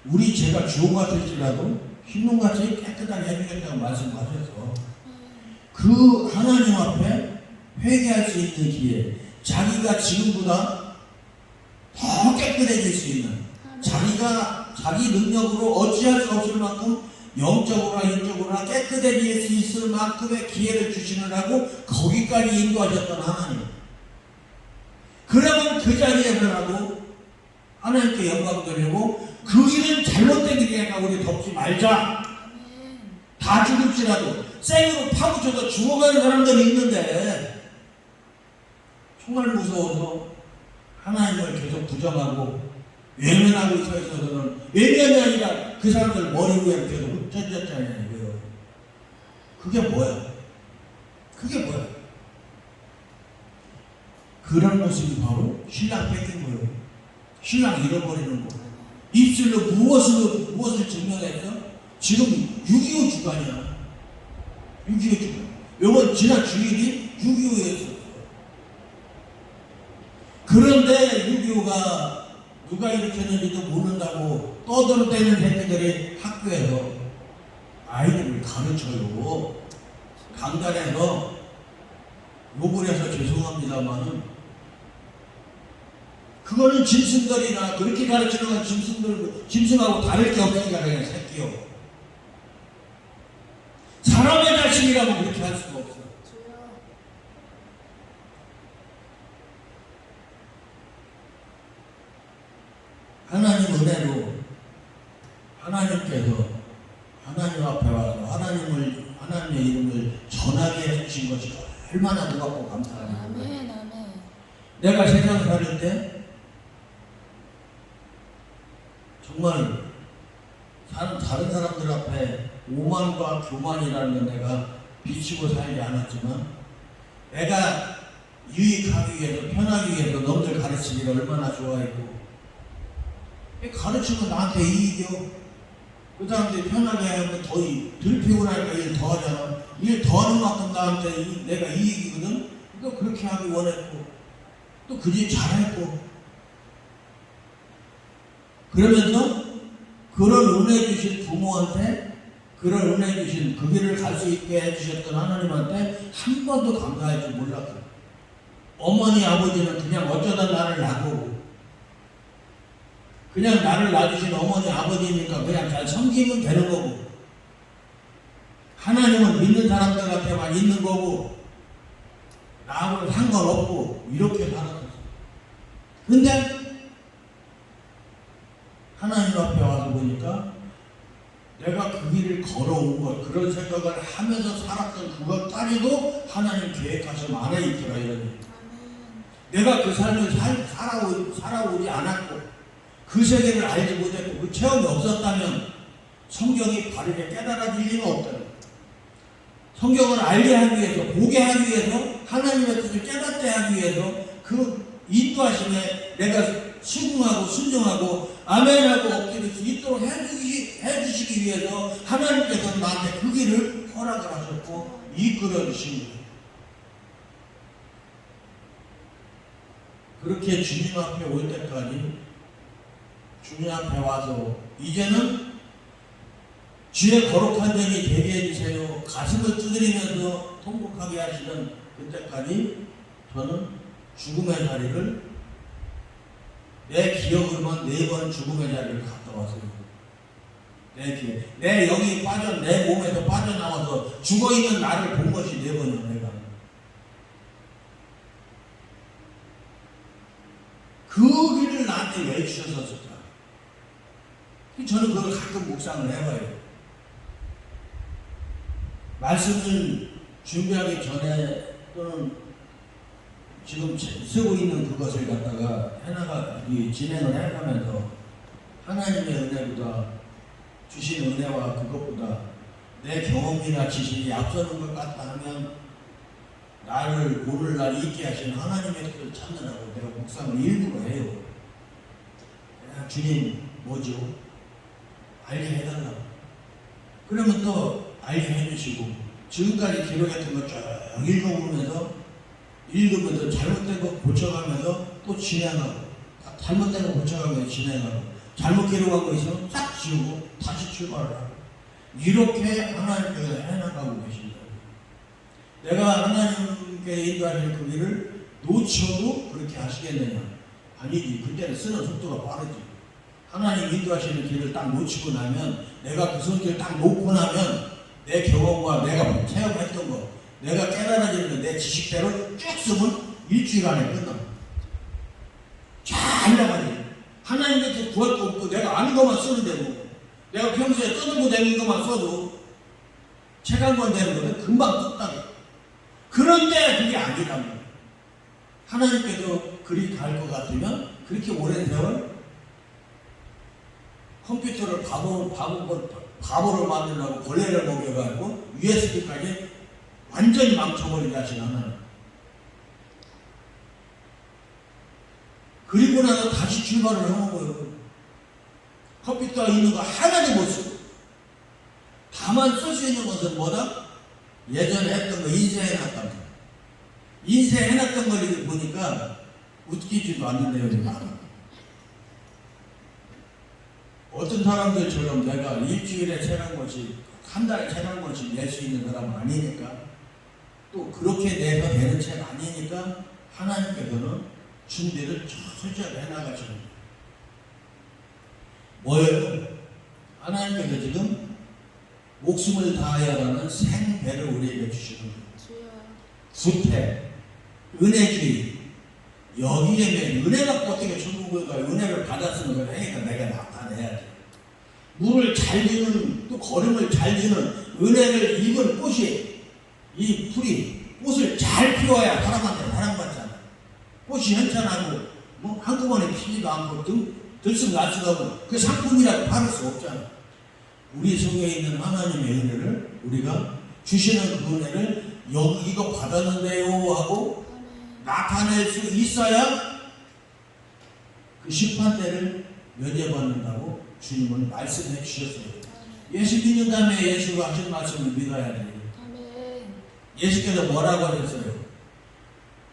[SPEAKER 1] 우리 제가 주옥 같을지라도 흰눈같이 깨끗하게 해주겠다고 말씀하셔서 그 하나님 앞에 회개할 수 있는 기회, 자기가 지금보다 더 깨끗해질 수 있는, 자기가 자기 능력으로 어찌할 수 없을 만큼 영적으로나 인적으로나 깨끗해질 수 있을 만큼의 기회를 주시느라고 거기까지 인도하셨던 하나님. 그러면 그 자리에서라도 하나님께 영광 드리고 그 길은 잘못된 길이니까 우리 덮지 말자. 다 죽을지라도 생으로 파묻혀서 죽어가는 사람들이 있는데 정말 무서워서 하나님을 계속 부정하고 외면하고 서 있어서는, 외면이 아니라 그 사람들 머리 위에 계속 흩어졌잖아요. 그게 뭐야? 그게 뭐야? 그런 모습이 바로 신랑 뺏긴 거예요. 신랑 잃어버리는 거. 입술로 무엇을 증명했어? 지금 6.25 주간이야. 6.25 주간. 요번 지난 주일이 6.25였어. 그런데 6.25가 누가 일으켰는지도 모른다고 떠들어대는 새끼들이 학교에서 아이들을 가르쳐요. 강단에서 욕을 해서 죄송합니다만은 그거는 짐승들이나 그렇게 가르치는 건 짐승하고 다를 게 없으니까 그냥 새끼요. 사람의 자식이라고 그렇게 할 수가 없어. 하나님 은혜로 하나님께서 하나님 앞에 와서 하나님의 이름을 전하게 해주신 것이 얼마나 고맙고 감사합니다. 내가 세상 살을 때 정말 다른 사람들 앞에 오만과 교만이라는 내가 비치고 살지 않았지만 내가 유익하기 위해서 편하기 위해서 남들 가르치기를 얼마나 좋아했고 가르치면 나한테 이익이요. 그 사람들이 편하게 하면 덜 피곤하니까 일 더 하잖아. 일 더 하는 만큼 나한테 내가 이익이거든. 또 그렇게 하기 원했고 또 그 집 잘했고 그러면서 그런 은혜 주신 부모한테 그런 은혜 주신 그 길을 갈 수 있게 해주셨던 하나님한테 한 번도 감사할 줄 몰랐어요. 어머니 아버지는 그냥 어쩌다 나를 낳고 그냥 나를 낳으신 어머니 아버지니까 그냥 잘 섬기면 되는 거고 하나님은 믿는 사람들한테만 있는 거고 나하고는 상관없고 이렇게 살았었어. 근데 하나님 앞에 와서 보니까 내가 그 길을 걸어온 것, 그런 생각을 하면서 살았던 그것까지도 하나님 계획하신 안에 있더라. 이러니 내가 그 삶을 살아오지 않았고 그 세계를 알지 못했고 그 체험이 없었다면 성경이 바르게 깨달아질 리가 없다. 성경을 알게 하기 위해서, 보게 하기 위해서, 하나님의 뜻을 깨닫게 하기 위해서 그 인도하심에 내가 수긍하고 순종하고 아멘하고 엎드릴 수 있도록 해주시기 위해서 하나님께서 나한테 그 길을 허락을 하셨고 이끌어 주신 거예요. 그렇게 주님 앞에 올 때까지 주님 앞에 와서 이제는 주의 거룩한 전이 되게 해주세요. 가슴을 두드리면서 통곡하게 하시는 그때까지 저는 죽음의 자리를 내 기억으로만 4번 죽음의 자리를 갔다 왔어요. 내 영이 내 몸에서 빠져나와서 죽어있는 나를 본 것이 4번이야. 내가 그 길을 나한테 왜 주셨었을까? 저는 그걸 가끔 묵상을 해봐요. 말씀을 준비하기 전에 또는 지금 쓰고 있는 그것을 갖다가 진행을 해가면서 하나님의 은혜보다 주신 은혜와 그것보다 내 경험이나 지식이 앞서는 것 같다 하면 나를 오늘날 있게 하신 하나님의 뜻을 찾느라고 내가 묵상을 일부러 해요. 주님 뭐죠? 알게 해달라고. 그러면 또 알게 해주시고 지금까지 기록했던 것 쭉 읽으면서 잘못된 거 고쳐가면서 또 진행하고 잘못된 거 고쳐가면서 진행하고 잘못 기록한 거 있으면 싹 지우고 다시 출발을 하고 이렇게 하나님께서 해나가고 계신다. 내가 하나님께 인도하시는 그 길을 놓쳐도 그렇게 하시겠느냐? 아니지. 그때는 쓰는 속도가 빠르지. 하나님 인도하시는 길을 딱 놓치고 나면 내가 그 손길을 딱 놓고 나면 내 경험과 내가 체험했던 거 내가 깨달아지는 거 내 지식대로 쭉 쓰면 일주일 안에 끝나. 잘 나가지. 하나님께 구할 거 없고 내가 아는 것만 쓰는데 뭐 내가 평소에 떠들고 다니는 것만 써도 책 한 권 되는 거는 금방 뚝딱해. 그런데 그게 아니랍니다. 하나님께도 그리 갈 것 같으면 그렇게 오랜 세월 컴퓨터를 바보로 만들려고 벌레를 먹여가지고 USB까지 완전히 망쳐버리게 하신 하나님. 그리고 나서 다시 출발을 하는 거예요. 컴퓨터에 있는 거 하나도 못 쓰고 다만 쓸 수 있는 것은 뭐다? 예전에 했던 거 인쇄해놨던 거. 인쇄해놨던 걸 보니까 웃기지도 않는데요. 어떤 사람들처럼 내가 일주일에 책 한 권씩 한 달에 책 한 권씩 낼 수 있는 사람은 아니니까 또 그렇게 내서 되는 책 아니니까 하나님께서는 준비를 철저하게 해나가시는 거예요. 뭐예요? 하나님께서 지금 목숨을 다하여라는 생배를 우리에게 주시는 거예요. 구태, 은혜주의. 여기에 매 은혜가 어떻게 천국을 가요? 은혜를 받았으면 그 행위가 내가 나타내야지. 물을 잘 주는 또 걸음을 잘 주는 은혜를 입은 꽃이 이 풀이 꽃을 잘 피워야 사람한테 사랑받잖아. 꽃이 현찬하고 뭐 한꺼번에 피지도 않고 들쑥날쑥하고 그 상품이라고 팔을 수 없잖아. 우리 속에 있는 하나님의 은혜를 우리가 주시는 그 은혜를 여기 이거 받았는데요 하고 나타낼 수 있어야 그 심판대를 면제받는다고 주님은 말씀해 주셨어요. 예수 믿는 다음에 예수가 하신 말씀을 믿어야 돼요. 예수께서 뭐라고 하셨어요?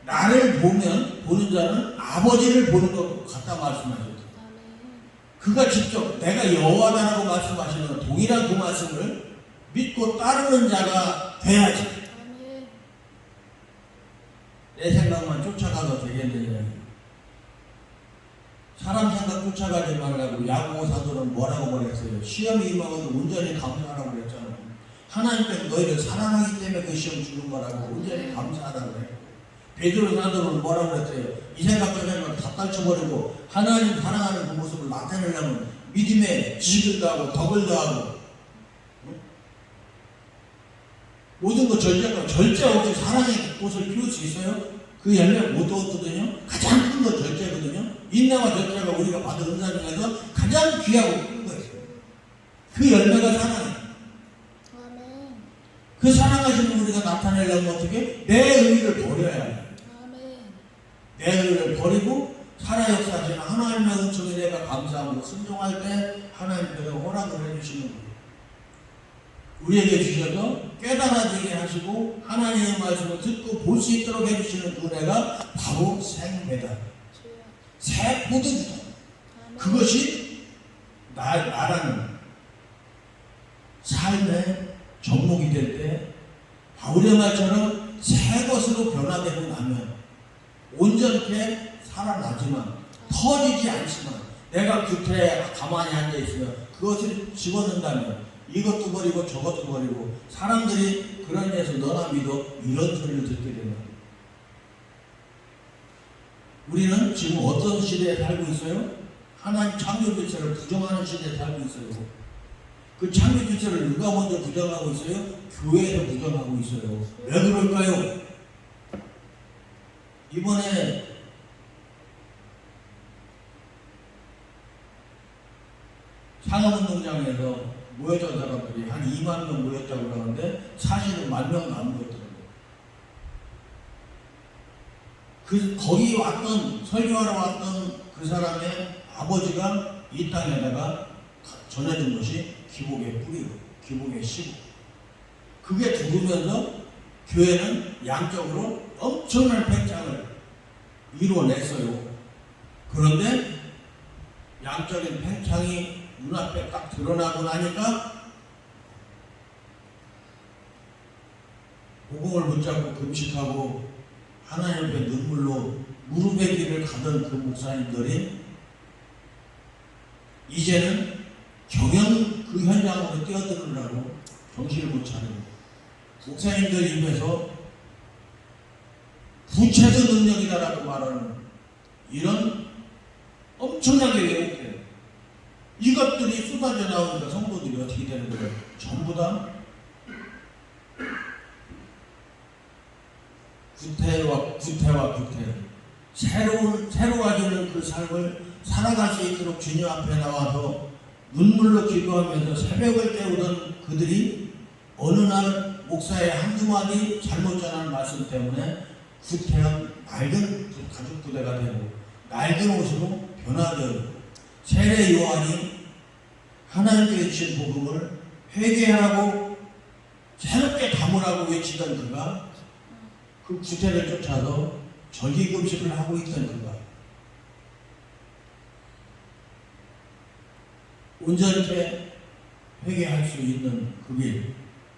[SPEAKER 1] 나를 보는 자는 아버지를 보는 것 같다 말씀하셨어요. 그가 직접 내가 여호와다라고 말씀하시는 동일한 그 말씀을 믿고 따르는 자가 돼야지. 내 생각만 쫓아가도 되겠느냐. 사람 생각 쫓아가지 말라고 야고보 사도는 뭐라고 말했어요? 시험이 임하고도 온전히 감사하라고 그랬잖아요. 하나님께서 너희를 사랑하기 때문에 그 시험 주는 거라고 온전히 감사하라고 그래요. 베드로 사도는 뭐라고 그랬어요? 이 생각 저 생각 다 떨쳐버리고 하나님 사랑하는 그 모습을 나타내려면 믿음에 지식을 더하고 덕을 더하고 모든 거 절제 없이 사랑의 꽃을 피울 수 있어요? 그 열매 못 얻거든요. 가장 큰 건 절제거든요. 인내와 절제가 우리가 받은 은사 중에서 가장 귀하고 큰 거예요. 그 열매가 사랑이에요. 그 사랑하시는 우리가 나타내려면 어떻게? 내 의의를 버려야 해요. 내 의의를 버리고 살아 역사하시는 하나님의 은총에 내가 감사하고 순종할 때 하나님께서 허락을 해주시는 거예요. 우리에게 주셔서 깨달아지게 하시고 하나님의 말씀을 듣고 볼 수 있도록 해주시는 그 은혜가 바로 생배다. 새 포도주다. 그것이 나라는 삶의 접목이 될 때 바울의 말처럼 새 것으로 변화되고 나면 온전케 살아나지만 터지지 않지만 내가 곁에 가만히 앉아있으면 그것을 집어넣는다면 이것도 버리고 저것도 버리고 사람들이 그런 데서 너나 믿어 이런 소리를 듣게 되는 거예요. 우리는 지금 어떤 시대에 살고 있어요? 하나님 창조 질서를 부정하는 시대에 살고 있어요. 그 창조 질서를 누가 먼저 부정하고 있어요? 교회에서 부정하고 있어요. 왜 그럴까요? 이번에 상업운동장에서 모였던 사람들이 한 2만 명 모였다고 그러는데 사실은 10,000명도 안 모였더라고요. 거기 왔던 설교하러 왔던 그 사람의 아버지가 이 땅에다가 전해준 것이 기복의 뿌리고 기복의 씨고 그게 죽으면서 교회는 양적으로 엄청난 팽창을 이루어냈어요. 그런데 양적인 팽창이 눈앞에 딱 드러나고 나니까 복음을 붙잡고 금식하고 하나님 앞에 눈물로 무릎의 길을 가던 그 목사님들이 이제는 경영 그 현장으로 뛰어들으라고 정신을 못 차리고 목사님들 입에서 부채도 능력이다라고 말하는 이런 엄청나게 왜곡돼요. 이것들이 쏟아져 나오니까 성도들이 어떻게 되는 거예요? 전부 다 구태. 새로워지는 그 삶을 살아갈 수 있도록 주님 앞에 나와서 눈물로 기도하면서 새벽을 깨우던 그들이 어느 날 목사의 한두 마디 잘못 전하는 말씀 때문에 구태한 낡은 가죽 부대가 되고 낡은 옷으로 변화되고 세례 요한이 하나님께 주신 복음을 회개하고 새롭게 담으라고 외치던 그가 그 구태를 쫓아서 절기금식을 하고 있던 그가 온전하게 회개할 수 있는 그 길,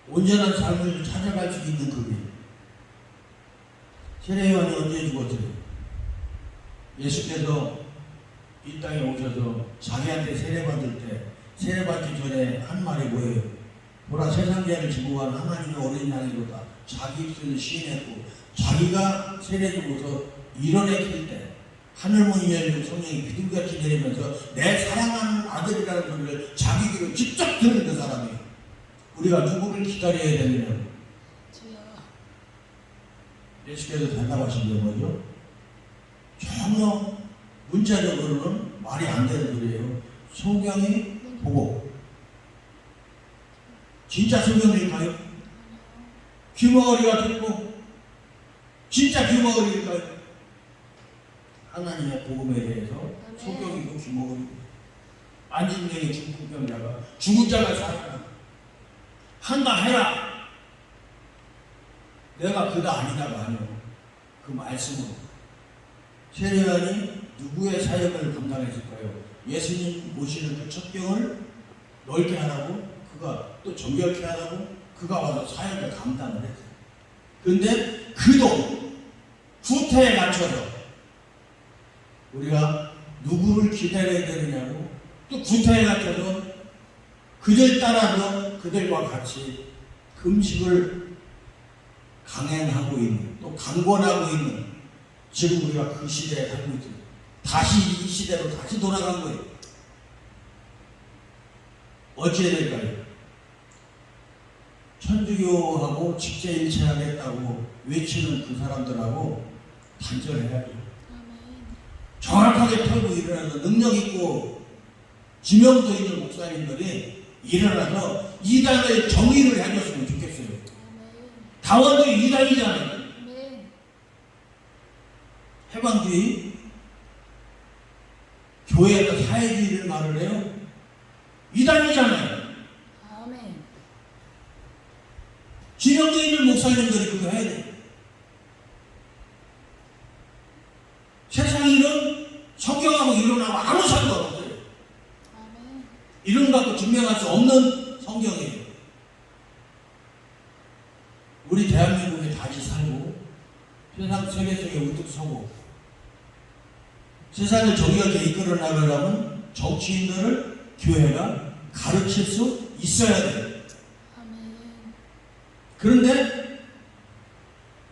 [SPEAKER 1] 온전한 삶을 찾아갈 수 있는 그 길. 세례 요한이 언제 죽었어요? 예수께서 이 땅에 오셔서 자기한테 세례받을 때 세례받기 전에 한 말이 뭐예요? 보라 세상 죄를 지고 간 하나님의 어린 양이로다. 자기 입술을 시인했고 자기가 세례 주고서 일어나킬 때 하늘 문이 열리고 성령이 비둘기같이 내리면서 내 사랑하는 아들이라는 소리를 자기 귀로 직접 들은 그 사람이에요. 우리가 누구를 기다려야 되느냐? 예수께서 대답하신 게 뭐죠? 전혀 문자적으로는 말이 안 되는 소리예요. 성경이 보고 진짜 성경일까요? 귀머거리가 듣고 진짜 귀머거리일까요? 하나님의 복음에 대해서 성경이고 귀머거리고 안진경의 중풍병자가 죽은 자가 살아나 한다 해라. 내가 그다 아니다가 아니오. 그 말씀은 세례요한이 누구의 사역을 감당했을까요? 예수님 모시는 그 첩경을 넓게 하라고 그가 또 정결케 하라고 그가 와서 사역을 감당을 했어요. 그런데 그도 구태에 갇혀서 우리가 누구를 기다려야 되느냐고 또 구태에 갇혀서 그들 따라서 그들과 같이 금식을 강행하고 있는 또 강권하고 있는 지금 우리가 그 시대에 살고 있죠. 다시 이 시대로 다시 돌아간 거예요. 어찌해야 될까요? 천주교하고 직제일체하겠다고 외치는 그 사람들하고 단절해야죠. 정확하게 털고 일어나서 능력 있고 지명도 있는 목사님들이 일어나서 이단의 정의를 해줬으면 좋겠어요. 당원도 이단이잖아요. 해방주의, 교회에서 사회주의를 말을 해요. 이단이잖아요. 지명도 있는 목사님들이 그거 해야 돼요. 세상 일은 성경하고 이론하고 아무 상관없어요. 이론 갖고 증명할 수 없는 성경이에요. 우리 대한민국에 다시 살고 세상 세계 속에 우뚝 서고 세상을 정의하게 이끌어 나가려면 정치인들을 교회가 가르칠 수 있어야 돼요. 그런데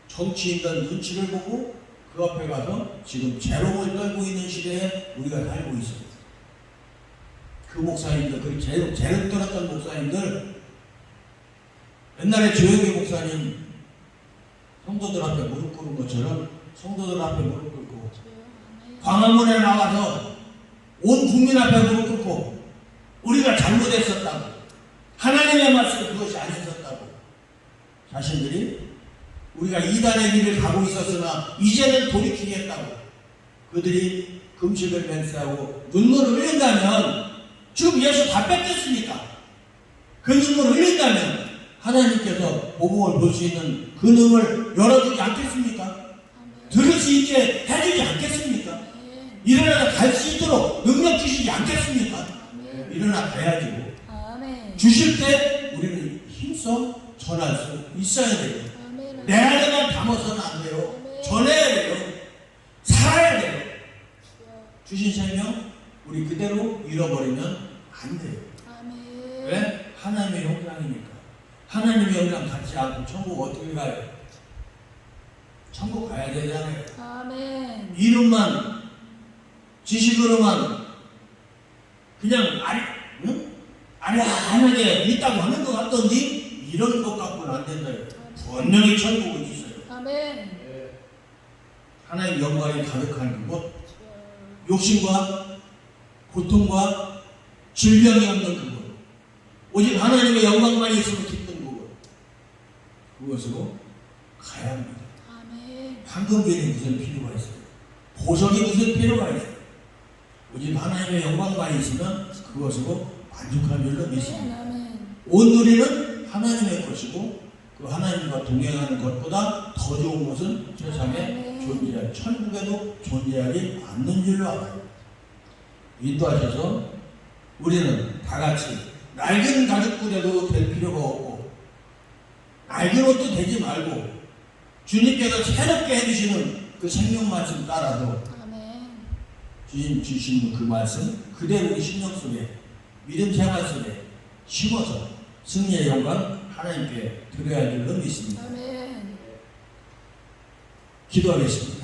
[SPEAKER 1] 정치인들 눈치를 보고 그 앞에 가서 지금 재롱을 떨고 있는 시대에 우리가 살고 있어요. 그 목사님들, 그 재롱 떨었던 목사님들, 옛날에 조영기 목사님 성도들 앞에 무릎 꿇은 것처럼 성도들 앞에 무릎 꿇고 광화문에 나와서 온 국민 앞에 무릎 꿇고 우리가 잘못했었다고 하나님의 말씀 그것이 아니었다고 자신들이 우리가 이단의 길을 가고 있었으나 이제는 돌이키겠다고 그들이 금식을 맹세하고 눈물을 흘린다면 지금 예수 다 뺏겼으니까 그 눈물을 흘린다면 하나님께서 복음을 볼 수 있는 그 눈을 열어주지 않겠습니까? 들을 수 있게 해주지 않겠습니까? 일어나서 갈 수 있도록 능력 주시지 않겠습니까? 앉겠습니까?
[SPEAKER 2] 아멘.
[SPEAKER 1] 일어나 가야죠.
[SPEAKER 2] 아멘.
[SPEAKER 1] 주실 때 우리는 힘써 전할 수 있어야 돼요.
[SPEAKER 2] 아멘.
[SPEAKER 1] 내 안에만 담아서는 안 돼요.
[SPEAKER 2] 아멘.
[SPEAKER 1] 전해야 돼요. 살아야 돼요. 주신 생명 우리 그대로 잃어버리면 안 돼요.
[SPEAKER 2] 아멘.
[SPEAKER 1] 왜? 하나님의 형상이니까. 하나님의 형상 갖지 않고 천국 어떻게 가요? 천국 가야 되잖아요.
[SPEAKER 2] 아멘.
[SPEAKER 1] 이름만 지식으로만 그냥 아련하게 있다고 하는 것 같던데 이런 것 갖고는 안 된다요. 분명히 천국을 주세요.
[SPEAKER 2] 아멘.
[SPEAKER 1] 하나님 영광이 가득한 그곳, 욕심과 고통과 질병이 없는 그곳, 오직 하나님의 영광만 있으면 기쁜 그곳, 그곳으로 가야 합니다.
[SPEAKER 2] 아멘.
[SPEAKER 1] 황금계는 무슨 필요가 있어요? 보석이 무슨 필요가 있어요? 오직 하나님의 영광만 있으면 그것으로 만족한 줄로 믿습니다.
[SPEAKER 2] 아멘.
[SPEAKER 1] 온누리는 하나님의 것이고 그 하나님과 동행하는 것보다 더 좋은 것은 세상에 존재할 천국에도 존재하지 않는 줄로 알아요. 인도하셔서 우리는 다 같이 낡은 가죽부대도 될 필요가 없고 낡은 옷도 되지 말고 주님께서 새롭게 해주시는 그 생명 말씀 따라서
[SPEAKER 2] 아멘.
[SPEAKER 1] 주님 주시는 그 말씀 그대로 우리 심령 속에 믿음 생활 속에 심어서 승리의 영광 하나님께 드려야 할 줄로 믿습니다.
[SPEAKER 2] 아멘.
[SPEAKER 1] 기도하겠습니다.